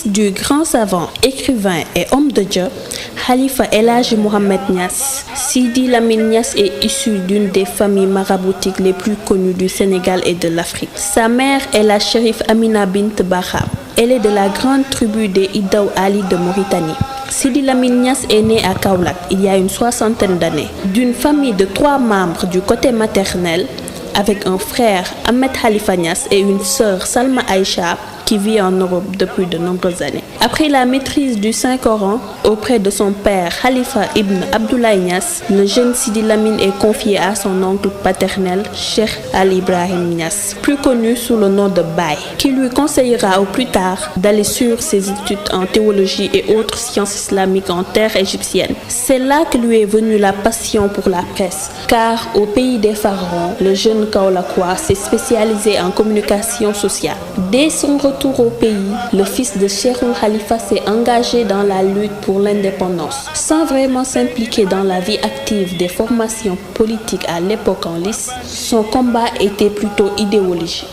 du grand savant, écrivain et homme de Dieu, Khalifa El Hadji Mohamed Niass, Sidi Lamine Niass est issu d'une des familles maraboutiques les plus connues du Sénégal et de l'Afrique. Sa mère est la chérif Amina Bint Barham. Elle est de la grande tribu des Idaw Ali de Mauritanie. Sidi Lamine Niass est né à Kaolack il y a une 60aine d'années, d'une famille de 3 membres du côté maternel, avec un frère Ahmed Khalifa Niass et une sœur Salma Aïcha qui vit en Europe depuis de nombreuses années. Après la maîtrise du Saint-Coran auprès de son père Khalifa ibn Abdoulaye Niass, le jeune Sidi Lamine est confié à son oncle paternel Cheikh Ali Ibrahim Niass, plus connu sous le nom de Baye, qui lui conseillera au plus tard d'aller suivre ses études en théologie et autres sciences islamiques en terre égyptienne. C'est là que lui est venue la passion pour la presse, car au pays des pharaons, le jeune Kaolackois s'est spécialisé en communication sociale. Dès son retour au pays, le fils de Cheikhoul Khalifa s'est engagé dans la lutte pour l'indépendance. Sans vraiment s'impliquer dans la vie active des formations politiques à l'époque en lice, son combat était plutôt idéologique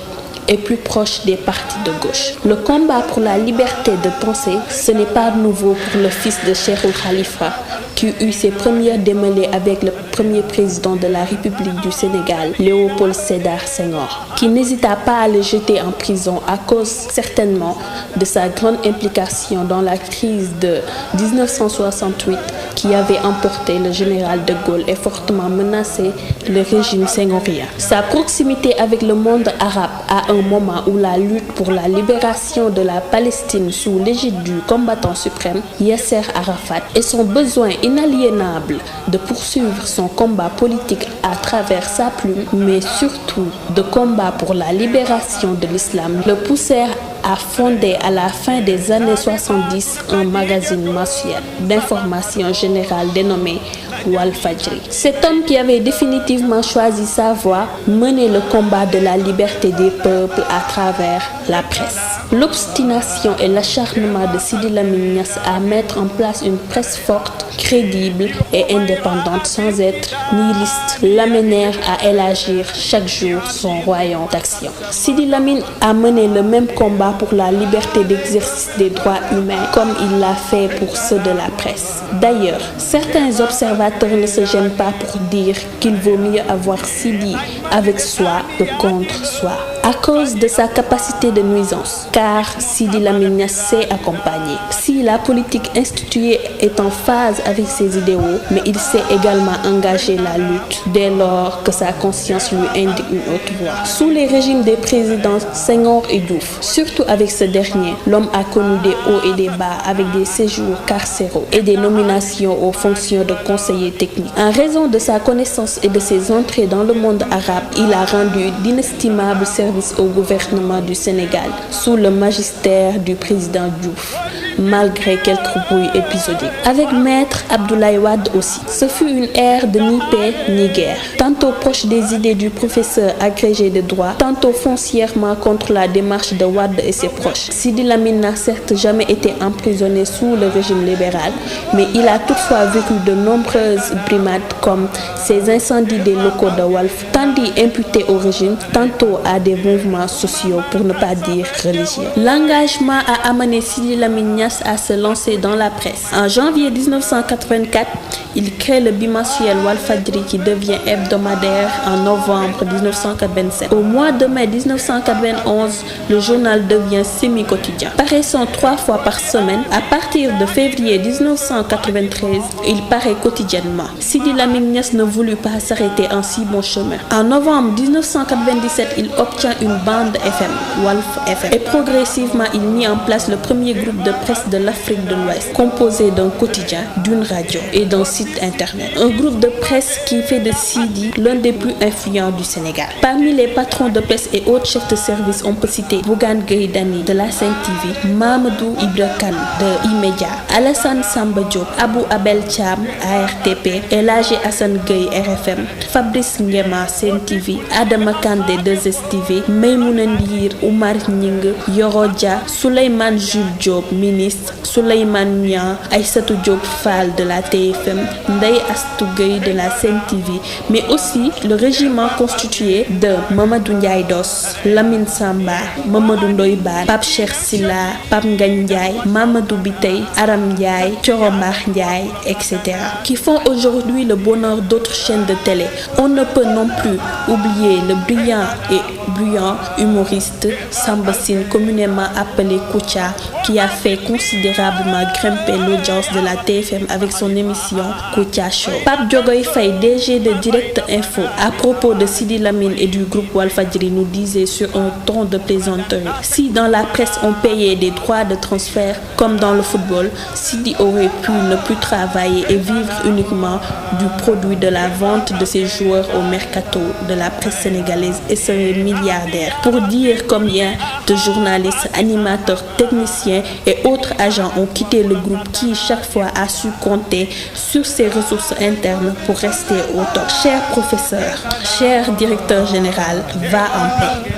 et plus proche des partis de gauche. Le combat pour la liberté de penser, ce n'est pas nouveau pour le fils de Cheikhoul Khalifa, qui eut ses premières démêlés avec le premier président de la République du Sénégal, Léopold Sédar Senghor, qui n'hésita pas à le jeter en prison à cause certainement de sa grande implication dans la crise de 1968 qui avait emporté le général de Gaulle et fortement menacé le régime senghorien. Sa proximité avec le monde arabe à un moment où la lutte pour la libération de la Palestine sous l'égide du combattant suprême, Yasser Arafat, et son besoin inaliénable de poursuivre son combat politique à travers sa plume, mais surtout de combat pour la libération de l'islam, le poussèrent a fondé à la fin des années 70 un magazine mensuel d'information générale dénommé Walfadjri. Cet homme qui avait définitivement choisi sa voie menait le combat de la liberté des peuples à travers la presse. L'obstination et l'acharnement de Sidi Lamine Niass à mettre en place une presse forte, crédible et indépendante sans être nihiliste l'amenèrent à élargir chaque jour son royaume d'action. Sidi Lamine a mené le même combat pour la liberté d'exercice des droits humains comme il l'a fait pour ceux de la presse. D'ailleurs, certains observateurs ne se gênent pas pour dire qu'il vaut mieux avoir Sidi avec soi que contre soi, à cause de sa capacité de nuisance, car Sidi Lamine Niass sait accompagner. Si la politique instituée est en phase avec ses idéaux, mais il sait également engager la lutte dès lors que sa conscience lui indique une autre voie. Sous les régimes des présidents Senghor et Diouf, surtout avec ce dernier, l'homme a connu des hauts et des bas avec des séjours carcéraux et des nominations aux fonctions de conseiller technique. En raison de sa connaissance et de ses entrées dans le monde arabe, il a rendu d'inestimables services au gouvernement du Sénégal sous le magistère du président Diouf, malgré quelques bruits épisodiques. Avec Maître Abdoulaye Wade aussi, ce fut une ère de ni paix ni guerre, tantôt proche des idées du professeur agrégé de droit, tantôt foncièrement contre la démarche de Wade et ses proches. Sidi Lamine n'a certes jamais été emprisonné sous le régime libéral, mais il a toutefois vécu de nombreuses brimades comme ces incendies des locaux de Walf, tandis imputés au régime, tantôt à des mouvements sociaux pour ne pas dire religieux. L'engagement a amené Sidi Lamine Niass à se lancer dans la presse. En janvier 1984, il crée le bimensuel Walfadjri qui devient hebdomadaire en novembre 1987. Au mois de mai 1991, le journal devient semi-quotidien. Paraissant 3 fois par semaine, à partir de février 1993, il paraît quotidiennement. Sidi Lamine Niass ne voulut pas s'arrêter en si bon chemin. En novembre 1997, il obtient une bande FM, Walf FM, et progressivement, il mit en place le premier groupe de presse de l'Afrique de l'Ouest, composé d'un quotidien, d'une radio et d'un site internet. Un groupe de presse qui fait de Sidi l'un des plus influents du Sénégal. Parmi les patrons de presse et autres chefs de service, on peut citer Bougane Gueye Dany de la Sen TV, Mamadou Ibra Kane de E-Media, Alassane Samba Diop, Abou Abel Thiam ARTP, El Hadji Assane Gueye RFM, Fabrice Nguema Sen TV, Adama Kandé 2STV, Maymouna Ndir, Oumar Nying, Yoro Dia, Souleymane Jules Diop, ministre, Souleymane Niang, Aïssatou Diop Fall de la TFM, Ndeye Astou Gueye de la Sen TV, mais aussi le régiment constitué de Mamadou Ndiaye Dos, Lamine Samba, Mamadou Ndoye Bane, Pape Cheikh Silla, Pape Ngagne Ndiaye, Mamadou Biteye, Aram Ndiaye, Thioromar Ndiaye, etc. qui font aujourd'hui le bonheur d'autres chaînes de télé. On ne peut non plus oublier le brillant et brillant humoriste Samba Sine, communément appelé Kouthia, qui a fait considérablement grimper l'audience de la TFM avec son émission Kouthia Show. Pape Diogoy Faye, DG de Direct Info, à propos de Sidi Lamine et du groupe Walfadjri, nous disait sur un ton de plaisanterie: si dans la presse on payait des droits de transfert comme dans le football, Sidi aurait pu ne plus travailler et vivre uniquement du produit de la vente de ses joueurs au mercato de la presse sénégalaise et serait milliardaire. Pour dire combien de journalistes, animateurs, techniciens et autres agents ont quitté le groupe qui chaque fois a su compter sur ses ressources internes pour rester au top. Cher professeur, cher directeur général, va en paix.